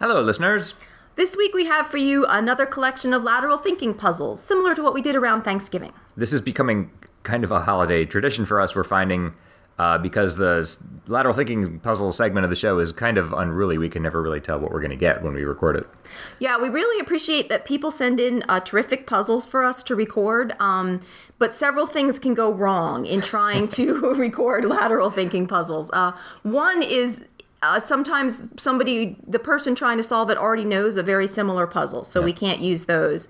Hello, listeners. This week we have for you another collection of lateral thinking puzzles, similar to what we did around Thanksgiving. This is becoming kind of a holiday tradition for us. We're finding, because the lateral thinking puzzle segment of the show is kind of unruly, we can never really tell what we're going to get when we record it. Yeah, we really appreciate that people send in terrific puzzles for us to record, but several things can go wrong in trying to record lateral thinking puzzles. One is sometimes the person trying to solve it already knows a very similar puzzle, so we can't use those.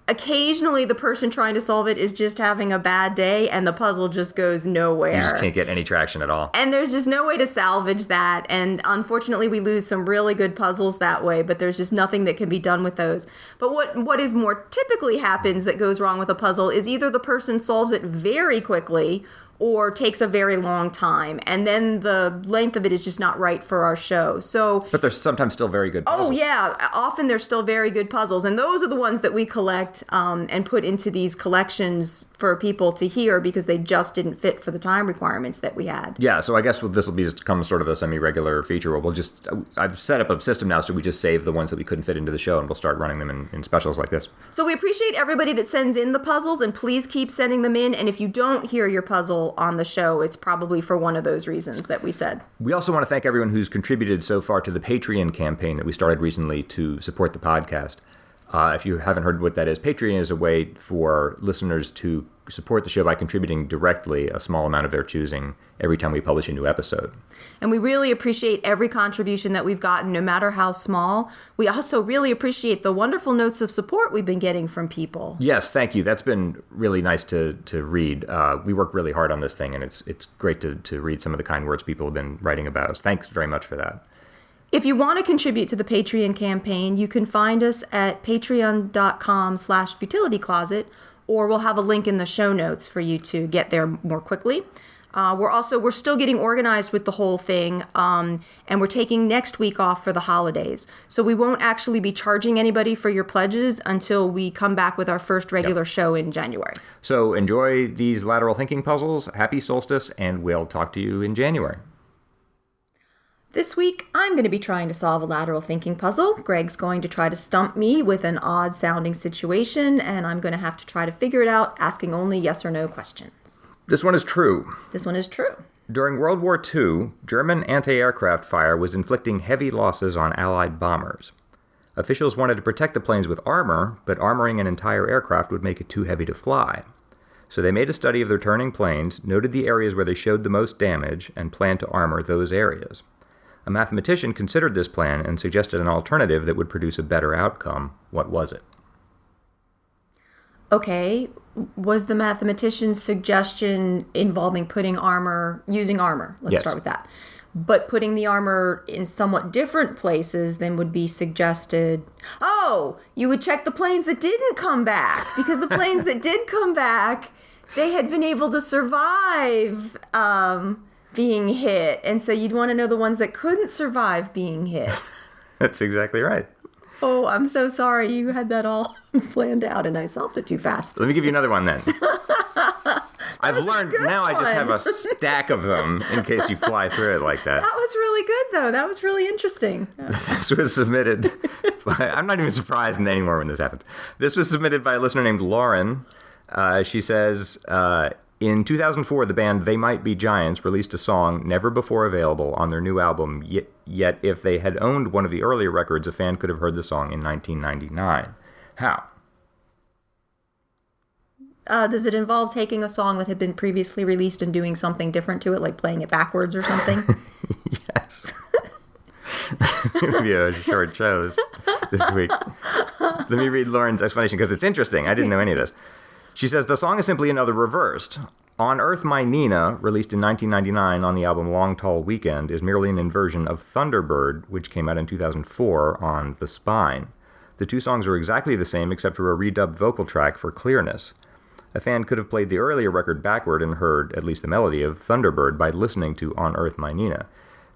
Occasionally, the person trying to solve it is just having a bad day, and the puzzle just goes nowhere. You just can't get any traction at all. And there's just no way to salvage that, and unfortunately, we lose some really good puzzles that way, but there's just nothing that can be done with those. But what is more typically happens that goes wrong with a puzzle is either the person solves it very quickly or takes a very long time, and then the length of it is just not right for our show. But there's sometimes still very good puzzles. Oh, yeah. Often there's still very good puzzles, and those are the ones that we collect and put into these collections for people to hear because they just didn't fit for the time requirements that we had. Yeah, so I guess this will become sort of a semi-regular feature where I've set up a system now so we just save the ones that we couldn't fit into the show, and we'll start running them in specials like this. So we appreciate everybody that sends in the puzzles, and please keep sending them in, and if you don't hear your puzzle on the show, it's probably for one of those reasons that we said. We also want to thank everyone who's contributed so far to the Patreon campaign that we started recently to support the podcast. If you haven't heard what that is, Patreon is a way for listeners to support the show by contributing directly a small amount of their choosing every time we publish a new episode. And we really appreciate every contribution that we've gotten, no matter how small. We also really appreciate the wonderful notes of support we've been getting from people. Yes, thank you. That's been really nice to read. We work really hard on this thing, and it's great to read some of the kind words people have been writing about us. Thanks very much for that. If you want to contribute to the Patreon campaign, you can find us at patreon.com/futilitycloset, or we'll have a link in the show notes for you to get there more quickly. We're still getting organized with the whole thing, and we're taking next week off for the holidays. So we won't actually be charging anybody for your pledges until we come back with our first regular show in January. So enjoy these lateral thinking puzzles. Happy solstice, and we'll talk to you in January. This week, I'm going to be trying to solve a lateral thinking puzzle. Greg's going to try to stump me with an odd-sounding situation, and I'm going to have to try to figure it out, asking only yes or no questions. This one is true. This one is true. During World War II, German anti-aircraft fire was inflicting heavy losses on Allied bombers. Officials wanted to protect the planes with armor, but armoring an entire aircraft would make it too heavy to fly. So they made a study of the returning planes, noted the areas where they showed the most damage, and planned to armor those areas. A mathematician considered this plan and suggested an alternative that would produce a better outcome. What was it? Okay, was the mathematician's suggestion involving using armor? Let's start with that. But putting the armor in somewhat different places than would be suggested. Oh, you would check the planes that didn't come back, because the planes that did come back, they had been able to survive being hit, and so you'd want to know the ones that couldn't survive being hit. That's exactly right. Oh, I'm so sorry. You had that all planned out, and I solved it too fast. Let me give you another one then. I've learned now. I just have a stack of them in case you fly through it like that. That was really good, though. That was really interesting. This was submitted by, I'm not even surprised anymore when this happens. This was submitted by a listener named Lauren. She says, in 2004, the band They Might Be Giants released a song never before available on their new album, yet if they had owned one of the earlier records, a fan could have heard the song in 1999. How? Does it involve taking a song that had been previously released and doing something different to it, like playing it backwards or something? Yes. It's going to be a short show this week. Let me read Lauren's explanation because it's interesting. I didn't know any of this. She says, the song is simply another reversed. On Earth My Nina, released in 1999 on the album Long Tall Weekend, is merely an inversion of Thunderbird, which came out in 2004 on The Spine. The two songs are exactly the same except for a redubbed vocal track for clearness. A fan could have played the earlier record backward and heard at least the melody of Thunderbird by listening to On Earth My Nina.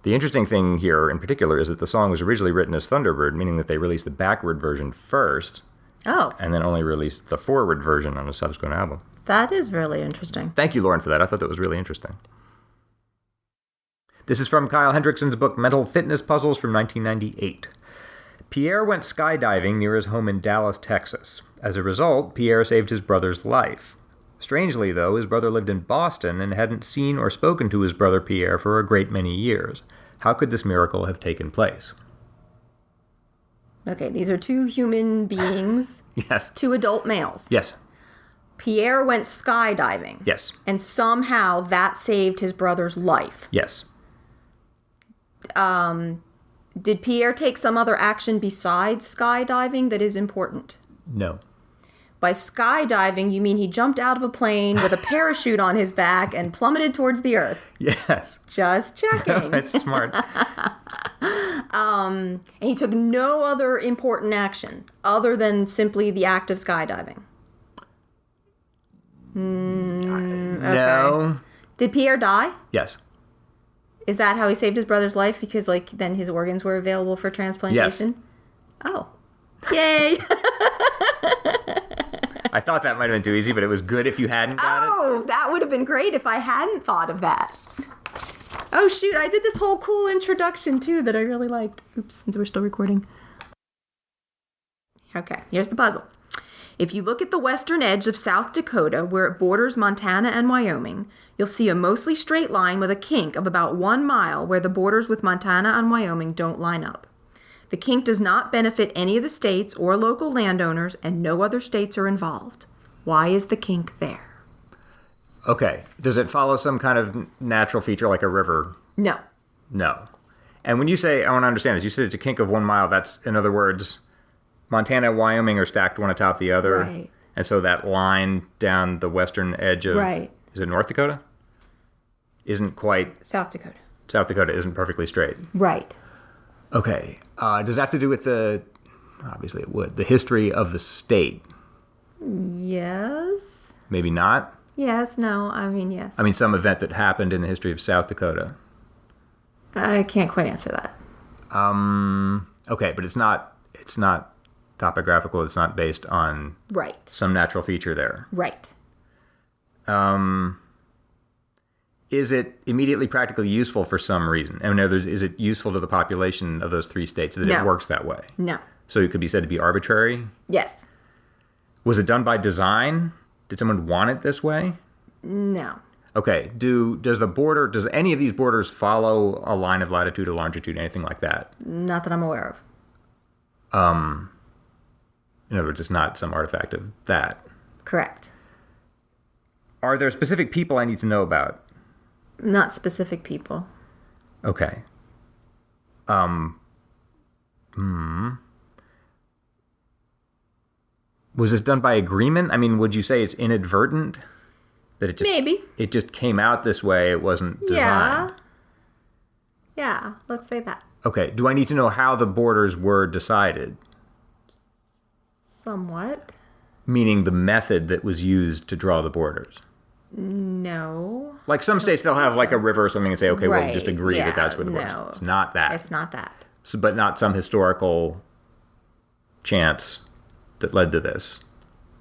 The interesting thing here in particular is that the song was originally written as Thunderbird, meaning that they released the backward version first. Oh. And then only released the forward version on a subsequent album. That is really interesting. Thank you, Lauren, for that. I thought that was really interesting. This is from Kyle Hendrickson's book Mental Fitness Puzzles from 1998. Pierre went skydiving near his home in Dallas, Texas. As a result, Pierre saved his brother's life. Strangely, though, his brother lived in Boston and hadn't seen or spoken to his brother Pierre for a great many years. How could this miracle have taken place? Okay, these are two human beings. Yes. Two adult males. Yes. Pierre went skydiving. Yes. And somehow that saved his brother's life. Yes. Did Pierre take some other action besides skydiving that is important? No. By skydiving, you mean he jumped out of a plane with a parachute on his back and plummeted towards the earth. Yes. Just checking. That's smart. And he took no other important action other than simply the act of skydiving. No. Did Pierre die? Yes. Is that how he saved his brother's life? Because, like, then his organs were available for transplantation? Yes. Oh. Yay! I thought that might have been too easy, but it was good if you hadn't got it. Oh, that would have been great if I hadn't thought of that. Oh, shoot, I did this whole cool introduction, too, that I really liked. Oops, since we're still recording. Okay, here's the puzzle. If you look at the western edge of South Dakota, where it borders Montana and Wyoming, you'll see a mostly straight line with a kink of about 1 mile where the borders with Montana and Wyoming don't line up. The kink does not benefit any of the states or local landowners, and no other states are involved. Why is the kink there? Okay. Does it follow some kind of natural feature like a river? No. No. And when you say, I want to understand this, you said it's a kink of 1 mile. That's, in other words, Montana and Wyoming are stacked one atop the other. Right. And so that line down the western edge of... Right. Is it North Dakota? Isn't quite... South Dakota. South Dakota isn't perfectly straight. Right. Okay. Does it have to do with the... Obviously it would. The history of the state? Yes. Maybe not? Yes, no, I mean, yes. I mean, some event that happened in the history of South Dakota. I can't quite answer that. Okay, but it's not topographical. It's not based on Right. some natural feature there. Right. Is it immediately practically useful for some reason? In other words, is it useful to the population of those 3 states that No. it works that way? No. So it could be said to be arbitrary? Yes. Was it done by design? Did someone want it this way? No. Okay. Does any of these borders follow a line of latitude or longitude, anything like that? Not that I'm aware of. In other words, it's not some artifact of that. Correct. Are there specific people I need to know about? Not specific people. Okay. Was this done by agreement? I mean, would you say it's inadvertent? That it just Maybe. It just came out this way. It wasn't designed. Yeah. Yeah, let's say that. Okay. Do I need to know how the borders were decided? Somewhat. Meaning the method that was used to draw the borders. No. Like some states, they'll have like a river or something and say, okay, we'll Right, just agree yeah, that that's what it no. was. It's not that. It's not that. So, but not some historical chance that led to this.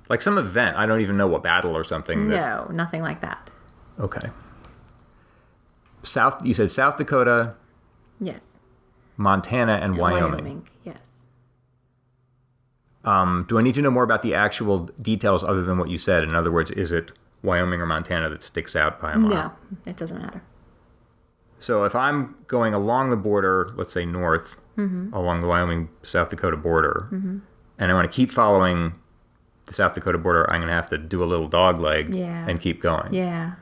Like some event, I don't even know what battle or something. No, nothing like that. Okay. You said South Dakota, Yes. Montana, and Wyoming. Yes. Do I need to know more about the actual details other than what you said? In other words, is it Wyoming or Montana that sticks out by a mile? No, it doesn't matter. So if I'm going along the border, let's say north, along the Wyoming-South Dakota border, and I want to keep following the South Dakota border, I'm going to have to do a little dog leg and keep going. Yeah.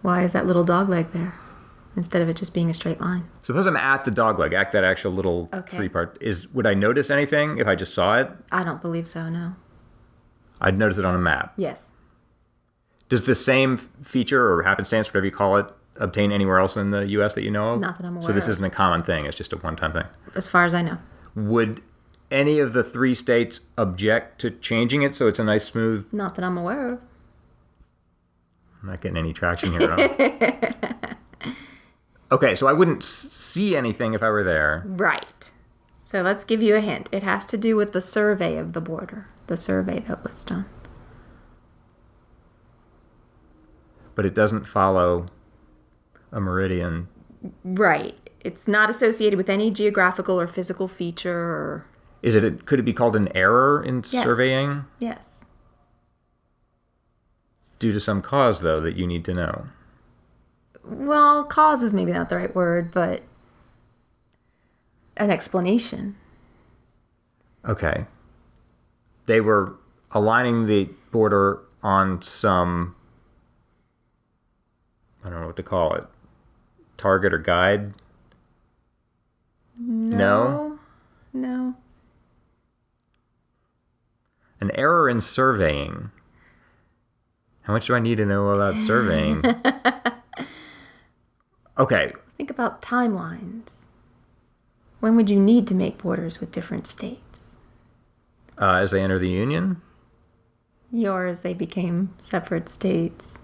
Why is that little dog leg there instead of it just being a straight line? Suppose I'm at the dog leg, at that actual little three-part. Would I notice anything if I just saw it? I don't believe so, no. I'd notice it on a map. Yes. Does the same feature or happenstance, whatever you call it, obtain anywhere else in the U.S. that you know of? Not that I'm aware So this of. isn't a common thing. It's just a one-time thing. As far as I know. Would any of the 3 states object to changing it so it's a nice, smooth... Not that I'm aware of. I'm not getting any traction here at all. Okay, so I wouldn't see anything if I were there. Right. So let's give you a hint. It has to do with the survey of the border. The survey that was done. But it doesn't follow a meridian. Right. It's not associated with any geographical or physical feature or... Could it be called an error in surveying? Yes. Due to some cause, though, that you need to know. Well, cause is maybe not the right word, but an explanation. Okay. They were aligning the border on some, I don't know what to call it, target or guide? No? An error in surveying. How much do I need to know about surveying? Okay. Think about timelines. When would you need to make borders with different states? As they enter the Union? Or as they became separate states.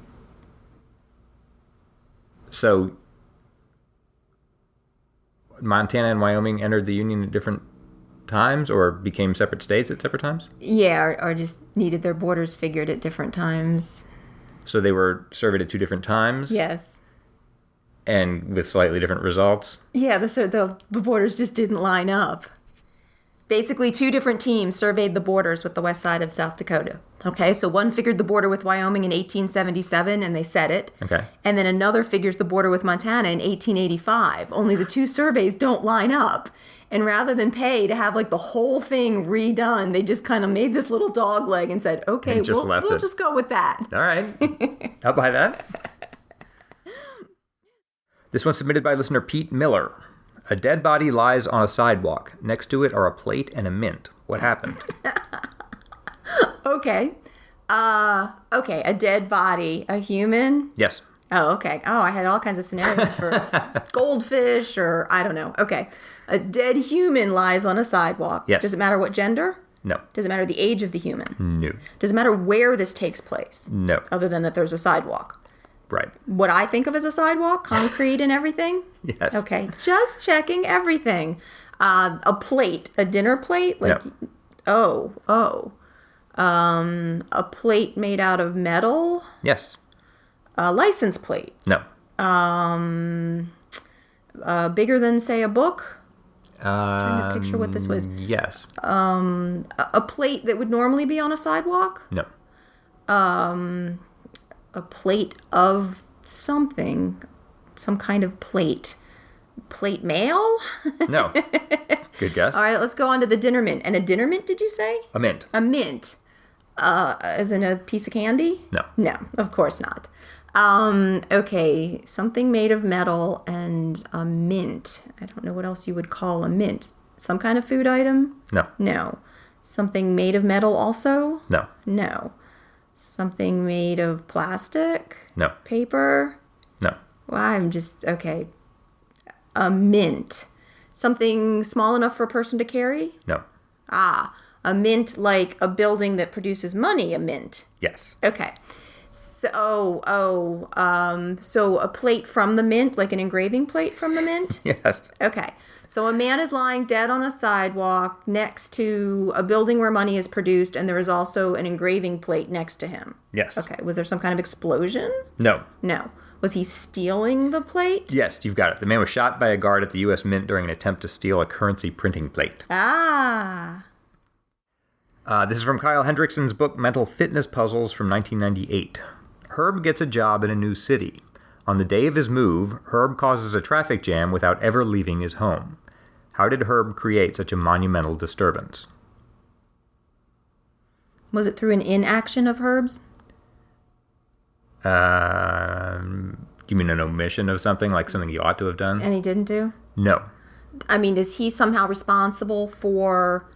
So, Montana and Wyoming entered the Union at different times or became separate states at separate times? Yeah, or just needed their borders figured at different times. So they were surveyed at 2 different times? Yes. And with slightly different results? Yeah, the borders just didn't line up. Basically, 2 different teams surveyed the borders with the west side of South Dakota. Okay, so one figured the border with Wyoming in 1877, and they set it. Okay. And then another figures the border with Montana in 1885. Only the 2 surveys don't line up. And rather than pay to have like the whole thing redone, they just kind of made this little dog leg and said, okay, we'll just go with that. All right. I'll buy that. This one's submitted by listener Pete Miller. A dead body lies on a sidewalk. Next to it are a plate and a mint. What happened? Okay. Okay, a dead body. A human? Yes. Oh, okay. Oh, I had all kinds of scenarios for goldfish or I don't know. Okay. A dead human lies on a sidewalk. Yes. Does it matter what gender? No. Does it matter the age of the human? No. Does it matter where this takes place? No. Other than that there's a sidewalk. Right. What I think of as a sidewalk, concrete and everything? Yes. Okay. Just checking everything. A plate, a dinner plate? Like, no. A plate made out of metal? Yes. A license plate? No. Bigger than, say, a book? Trying to picture what this was. Yes. A plate that would normally be on a sidewalk? No. A plate of something. Some kind of plate. Plate mail? No. Good guess. All right, let's go on to the dinner mint. And a dinner mint, did you say? A mint. A mint. As in a piece of candy? No. No, of course not. Okay, something made of metal and a mint. I don't know what else you would call a mint. Some kind of food item? No. No. Something made of metal also? No. No. Something made of plastic? No. Paper? No. Well, I'm just, okay. A mint. Something small enough for a person to carry? No. Ah, a mint like a building that produces money, a mint. Yes. Okay. So a plate from the mint, like an engraving plate from the mint? Yes. Okay. So a man is lying dead on a sidewalk next to a building where money is produced, and there is also an engraving plate next to him. Yes. Okay. Was there some kind of explosion? No. No. Was he stealing the plate? Yes, you've got it. The man was shot by a guard at the U.S. Mint during an attempt to steal a currency printing plate. Ah. This is from Kyle Hendrickson's book Mental Fitness Puzzles from 1998. Herb gets a job in a new city. On the day of his move, Herb causes a traffic jam without ever leaving his home. How did Herb create such a monumental disturbance? Was it through an inaction of Herb's? You mean an omission of something, like something you ought to have done? And he didn't do? No. I mean, is he somehow responsible for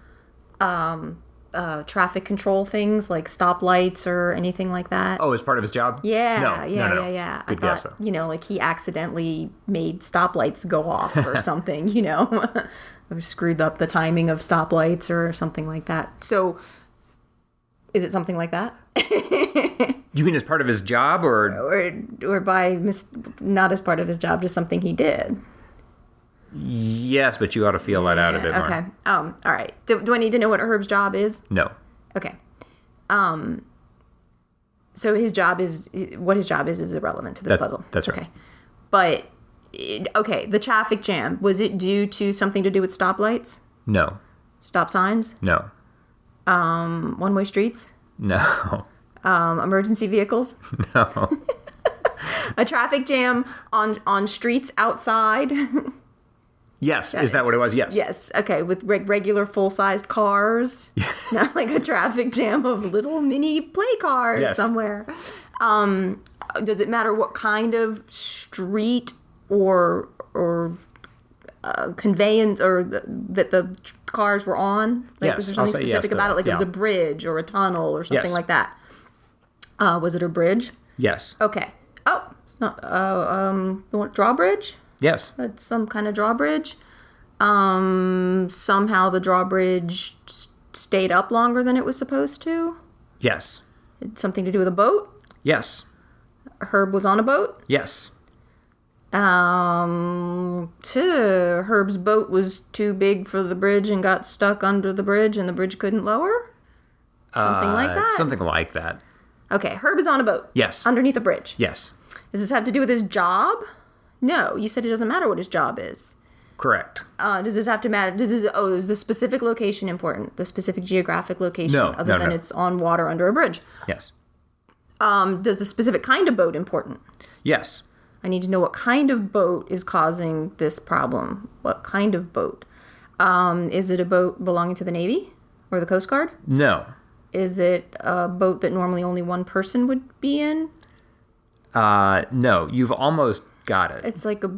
traffic control things like stoplights or anything like that? Oh, as part of his job? Yeah, No. yeah. Good guess, though. Like he accidentally made stoplights go off or something, or screwed up the timing of stoplights or something like that. So, is it something like that? You mean as part of his job, or by not as part of his job, just something he did? Yes, but you ought to feel that out a bit more. Okay. All right. Do I need to know what Herb's job is? No. Okay. So what his job is irrelevant to this puzzle. That's right. Okay. But Okay, the traffic jam, was it due to something to do with stoplights? No. Stop signs? No. One-way streets? No. Emergency vehicles? No. A traffic jam on streets outside? Yes. Is that what it was? Yes. Yes. Okay, with regular full-sized cars? Not like a traffic jam of little mini play cars somewhere. Does it matter what kind of street or conveyance or that the cars were on? Like, was there something specific about it? Like it was a bridge or a tunnel or something like that? Was it a bridge? Yes. Okay. Oh, it's not. Drawbridge? Yes. It's some kind of drawbridge. Somehow the drawbridge stayed up longer than it was supposed to. Yes. It's something to do with a boat. Yes. Herb was on a boat. Yes. Herb's boat was too big for the bridge and got stuck under the bridge, and the bridge couldn't lower. Something like that. Something like that. Okay, Herb is on a boat. Yes. Underneath a bridge. Yes. Does this have to do with his job? No, you said it doesn't matter what his job is. Correct. Does this have to matter? Is the specific location important? The specific geographic location? No, other than it's on water under a bridge? Yes. Does the specific kind of boat important? Yes. I need to know what kind of boat is causing this problem. What kind of boat? Is it a boat belonging to the Navy or the Coast Guard? No. Is it a boat that normally only one person would be in? No. You've almost got it. It's like a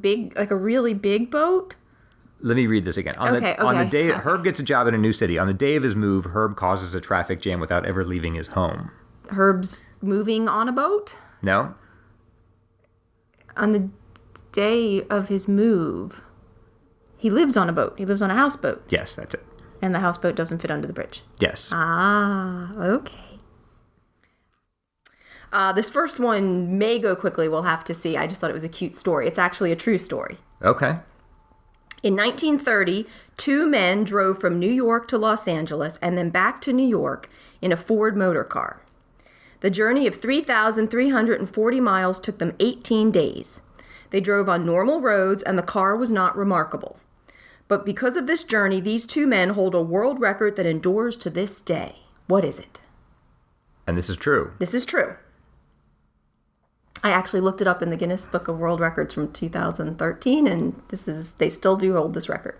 really big boat? Let me read this again. On the day Herb gets a job in a new city, on the day of his move, Herb causes a traffic jam without ever leaving his home. Herb's moving on a boat? No. On the day of his move, he lives on a boat. He lives on a houseboat. Yes, that's it. And the houseboat doesn't fit under the bridge. Yes. Ah, okay. This first one may go quickly. We'll have to see. I just thought it was a cute story. It's actually a true story. Okay. In 1930, two men drove from New York to Los Angeles and then back to New York in a Ford motor car. The journey of 3,340 miles took them 18 days. They drove on normal roads and the car was not remarkable. But because of this journey, these two men hold a world record that endures to this day. What is it? And this is true. This is true. I actually looked it up in the Guinness Book of World Records from 2013, and they still do hold this record.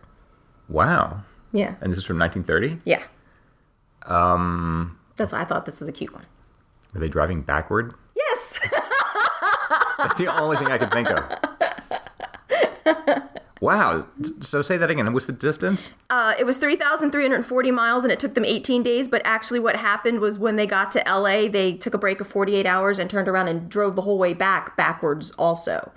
Wow. Yeah. And this is from 1930? Yeah. That's why I thought this was a cute one. Were they driving backward? Yes. That's the only thing I could think of. Wow. So say that again. What's the distance? It was 3,340 miles, and it took them 18 days. But actually what happened was when they got to L.A., they took a break of 48 hours and turned around and drove the whole way backwards also.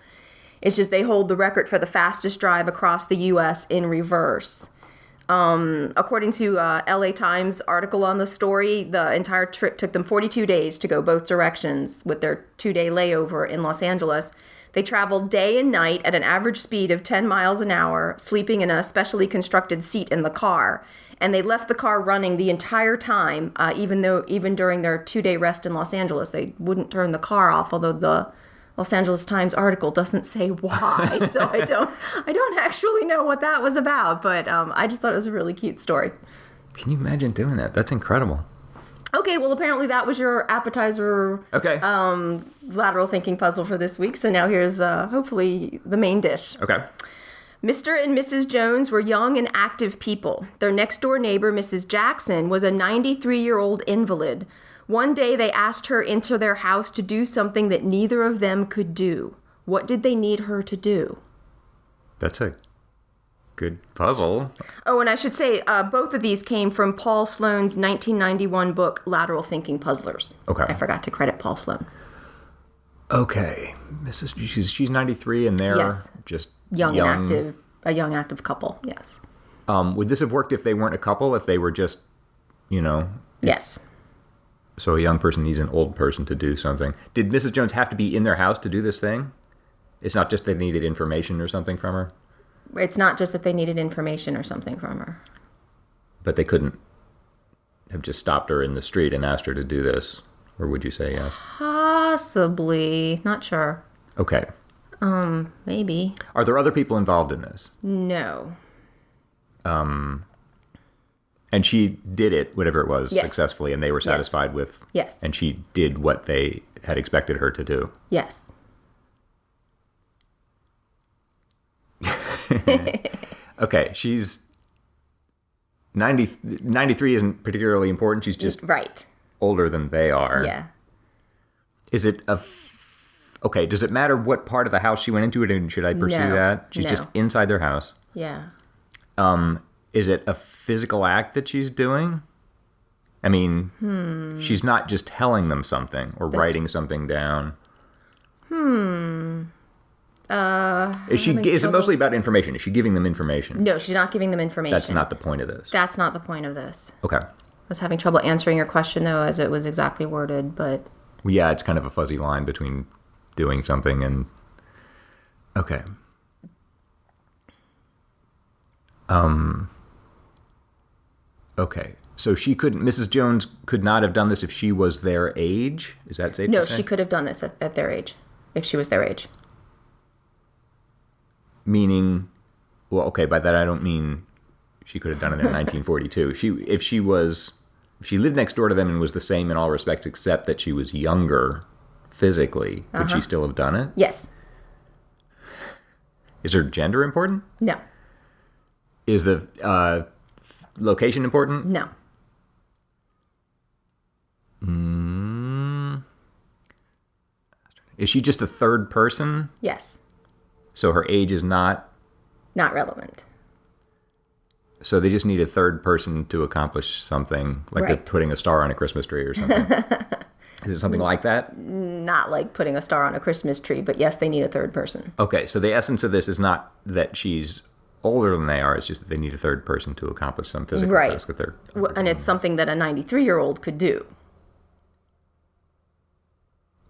It's just they hold the record for the fastest drive across the U.S. in reverse. According to LA Times article on the story, the entire trip took them 42 days to go both directions with their 2-day layover in Los Angeles. They traveled day and night at an average speed of 10 miles an hour, sleeping in a specially constructed seat in the car. And they left the car running the entire time, even during their 2-day rest in Los Angeles. They wouldn't turn the car off, although the Los Angeles Times article doesn't say why. So I don't actually know what that was about, but I just thought it was a really cute story. Can you imagine doing that? That's incredible. Okay, well, apparently that was your appetizer lateral thinking puzzle for this week. So now here's hopefully the main dish. Okay. Mr. and Mrs. Jones were young and active people. Their next-door neighbor, Mrs. Jackson, was a 93-year-old invalid. One day they asked her into their house to do something that neither of them could do. What did they need her to do? That's a good puzzle. Oh, and I should say, both of these came from Paul Sloan's 1991 book, Lateral Thinking Puzzlers. Okay. I forgot to credit Paul Sloan. Okay. She's 93 and they're just young and active. A young, active couple, yes. Would this have worked if they weren't a couple, if they were just, Yes. So a young person needs an old person to do something. Did Mrs. Jones have to be in their house to do this thing? It's not just they needed information or something from her? It's not just that they needed information or something from her. But they couldn't have just stopped her in the street and asked her to do this? Or would you say yes? Possibly. Not sure. Okay. Maybe. Are there other people involved in this? No. And she did it, whatever it was, Yes. successfully, and they were satisfied with... Yes. And she did what they had expected her to do. Yes. Okay, she's... 93 isn't particularly important. She's just Right. older than they are. Yeah. Is it a... Okay, does it matter what part of the house she went into, and should I pursue No. that? She's No. just inside their house. Yeah. Is it a physical act that she's doing? I mean, she's not just telling them something or writing something down. Is it mostly about information? Is she giving them information? No, she's not giving them information. That's not the point of this. That's not the point of this. Okay. I was having trouble answering your question, though, as it was exactly worded, but... Well, yeah, it's kind of a fuzzy line between doing something and... Okay. Okay. So Mrs. Jones could not have done this if she was their age? Is that safe to No, say? she could have done this at their age, if she was their age. Meaning, well, okay, by that I don't mean she could have done it in 1942. If she lived next door to them and was the same in all respects except that she was younger physically, could she still have done it? Yes. Is her gender important? No. Is the location important? No. Is she just a third person? Yes. So her age is not... Not relevant. So they just need a third person to accomplish something, like they're Right. putting a star on a Christmas tree or something. Is it something like that? Not like putting a star on a Christmas tree, but yes, they need a third person. Okay, so the essence of this is not that she's older than they are, it's just that they need a third person to accomplish some physical Right. task that they're... And it's something that a 93-year-old could do.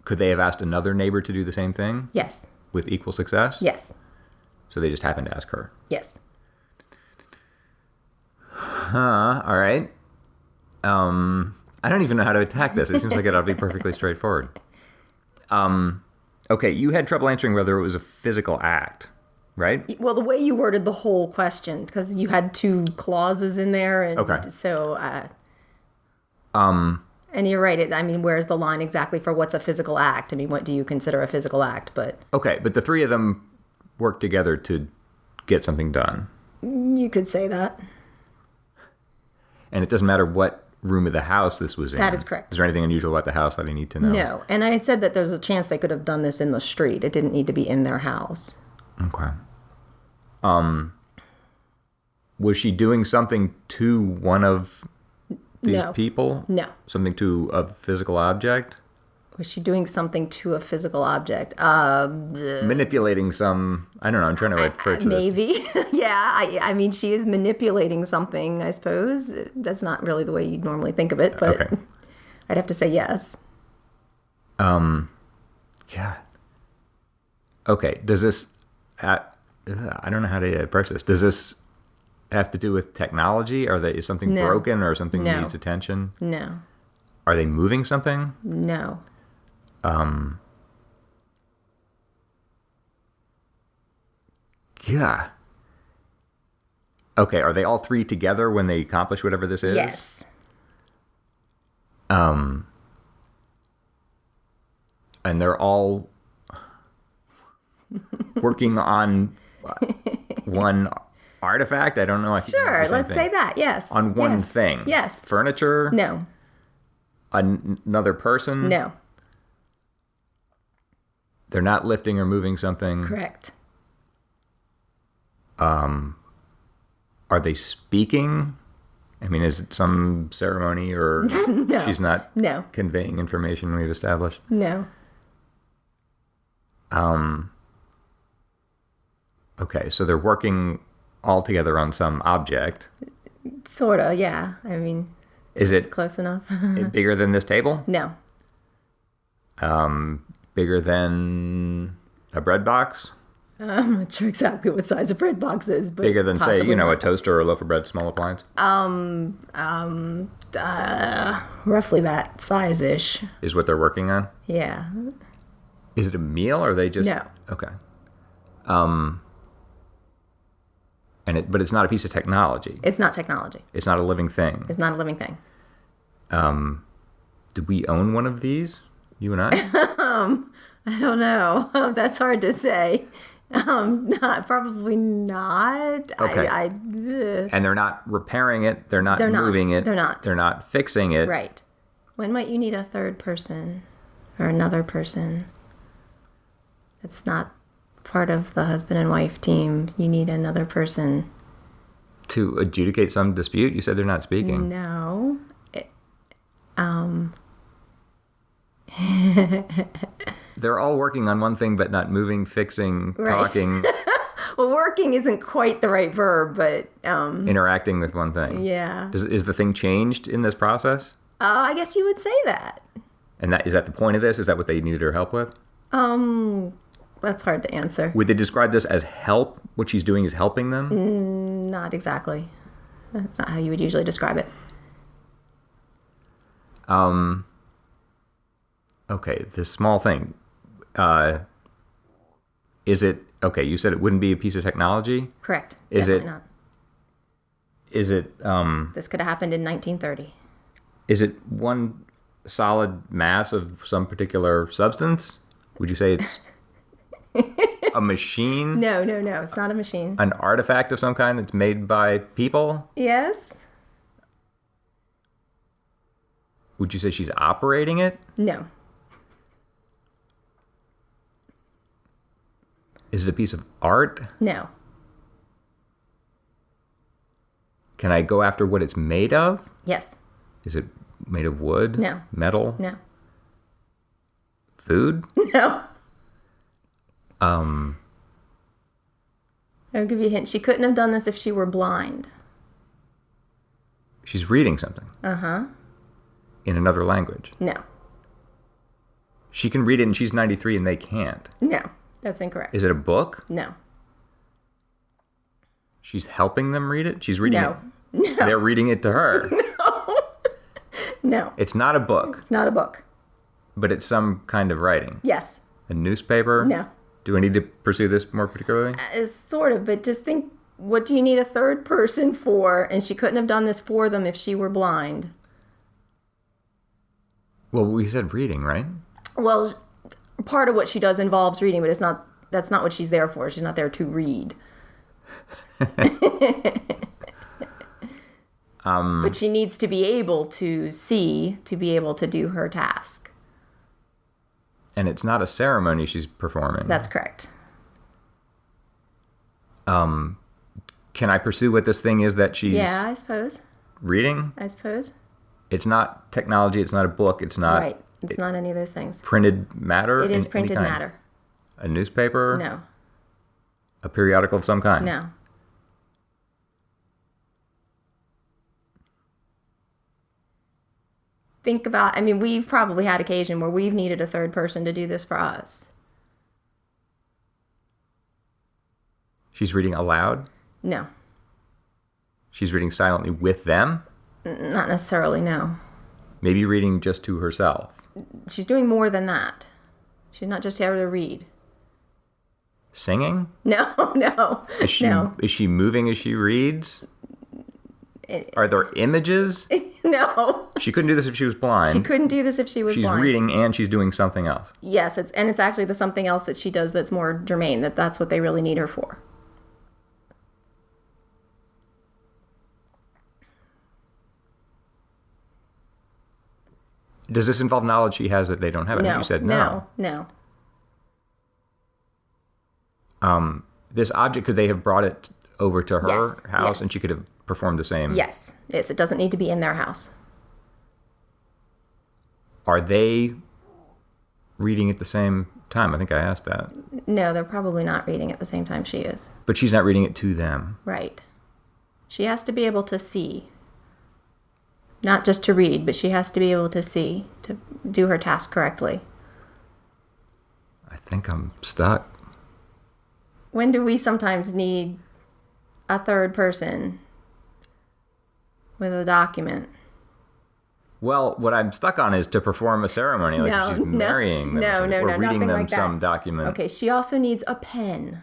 Could they have asked another neighbor to do the same thing Yes. with equal success? Yes. So they just happened to ask her. Yes. All right. I don't even know how to attack this. It seems like it ought to be perfectly straightforward. Okay, you had trouble answering whether it was a physical act, right? Well, the way you worded the whole question, because you had two clauses in there, and Okay. so... and you're right. Where's the line exactly for what's a physical act? I mean, what do you consider a physical act? But Okay, but the three of them worked together to get something done. you could say that. And it doesn't matter what room of the house this was in. That is correct. Is there anything unusual about the house that I need to know? No. And I had said that there's a chance they could have done this in the street. It didn't need to be in their house. Okay. Was she doing something to one of these No. people? No. Something to a physical object? Was she doing something to a physical object? Manipulating some... I don't know. I'm trying to refer to this. Maybe. Yeah. She is manipulating something, I suppose. That's not really the way you'd normally think of it, but Okay. I'd have to say yes. Yeah. Okay. Does this... I don't know how to approach this. Does this have to do with technology? Is something No. broken or something No. needs attention? No. Are they moving something? No. Yeah. Okay, are they all three together when they accomplish whatever this is? Yes. And they're all working on one artifact? I don't know. Sure, let's say that. Yes. On one Yes. thing? Yes. Furniture? No. Another person? No. They're not lifting or moving something? Correct. Are they speaking? Is it some ceremony or No. she's not No. conveying information we've established? No. Okay, so they're working all together on some object. Sorta, yeah. Is it Close enough. bigger than this table? No. Bigger than a bread box? I'm not sure exactly what size a bread box is, but Bigger than, say, possibly a not. toaster or a loaf of bread, small appliance? Roughly that size-ish. Is what they're working on? Yeah. Is it a meal or are they just... No. Okay. But it's not a piece of technology. It's not technology. It's not a living thing. It's not a living thing. Do we own one of these? You and I? I don't know. That's hard to say. Probably not. Okay. And they're not repairing it. They're not moving it. They're not. They're not fixing it. Right. When might you need a third person or another person? It's not part of the husband and wife team. You need another person. To adjudicate some dispute? You said they're not speaking. No. They're all working on one thing, but not moving, fixing, Right. talking, Well, working isn't quite the right verb, but interacting with one thing. yeah. Is the thing changed in this process? I guess you would say that. And is that the point of this? Is that what they needed her help with? That's hard to answer. Would they describe this as help? What she's doing is helping them? Not exactly. That's not how you would usually describe it. Okay, this small thing. Is it okay? You said it wouldn't be a piece of technology. Correct. Is Definitely it? not. Is it? This could have happened in 1930. Is it one solid mass of some particular substance? Would you say it's a machine? No. It's not a machine. An artifact of some kind that's made by people? Yes? Would you say she's operating it? No. Is it a piece of art? No. Can I go after what it's made of? Yes. Is it made of wood? No. Metal? No. Food? No. I'll give you a hint. She couldn't have done this if she were blind. She's reading something. Uh-huh. In another language. No. She can read it and she's 93 and they can't. No. That's incorrect. Is it a book? No. She's helping them read it? She's reading No. it. They're reading it to her. No. It's not a book, It's not a book. but it's some kind of writing. Yes. A newspaper? No. Do I need to pursue this more particularly? Sort of, but just think, what do you need a third person for? And she couldn't have done this for them if she were blind. Well, we said reading, right? Well, part of what she does involves reading, but that's not what she's there for. She's not there to read. But she needs to be able to see, to be able to do her task. And it's not a ceremony she's performing. That's correct. Can I pursue what this thing is that she's Yeah, I suppose. reading? I suppose. It's not technology. It's not a book. It's not Right. It's not any of those things. printed matter. It is any printed kind? matter. A newspaper? No. A periodical of some kind? No. Think about, we've probably had occasion where we've needed a third person to do this for us. She's reading aloud? No. She's reading silently with them? Not necessarily, no. Maybe reading just to herself. She's doing more than that. She's not just here to read. Singing? No. Is she No. is she moving as she reads? Are there images? No. She couldn't do this if she was blind. She couldn't do this if she was She's blind. reading and she's doing something else. Yes, it's actually the something else that she does that's more germane, that's what they really need her for. Does this involve knowledge she has that they don't have? I think you said no. No. This object, could they have brought it over to her Yes, house yes. and she could have performed the same? Yes, it doesn't need to be in their house. Are they reading at the same time? I think I asked that. No, they're probably not reading at the same time she is. But she's not reading it to them. Right. She has to be able to see. Not just to read, but she has to be able to see, to do her task correctly. I think I'm stuck. When do we sometimes need a third person with a document? Well, what I'm stuck on is to perform a ceremony, like if she's marrying them. No, or reading nothing them like that. some document. Okay, she also needs a pen.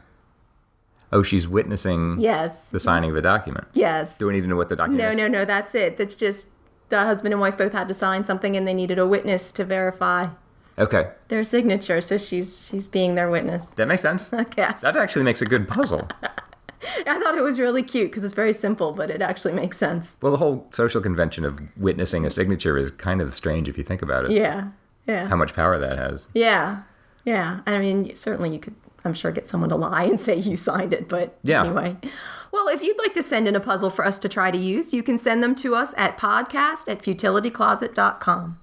Oh, she's witnessing Yes. the signing of a document. Yes. Do we need to know what the document is? No, that's it. That's just the husband and wife both had to sign something and they needed a witness to verify Okay. their signature. So she's being their witness. That makes sense. Yes. That actually makes a good puzzle. I thought it was really cute because it's very simple, but it actually makes sense. Well, the whole social convention of witnessing a signature is kind of strange if you think about it. Yeah. Yeah. How much power that has. Yeah. Yeah. I mean, certainly you could, I'm sure, get someone to lie and say you signed it. But anyway. Well, if you'd like to send in a puzzle for us to try to use, you can send them to us at podcast@futilitycloset.com.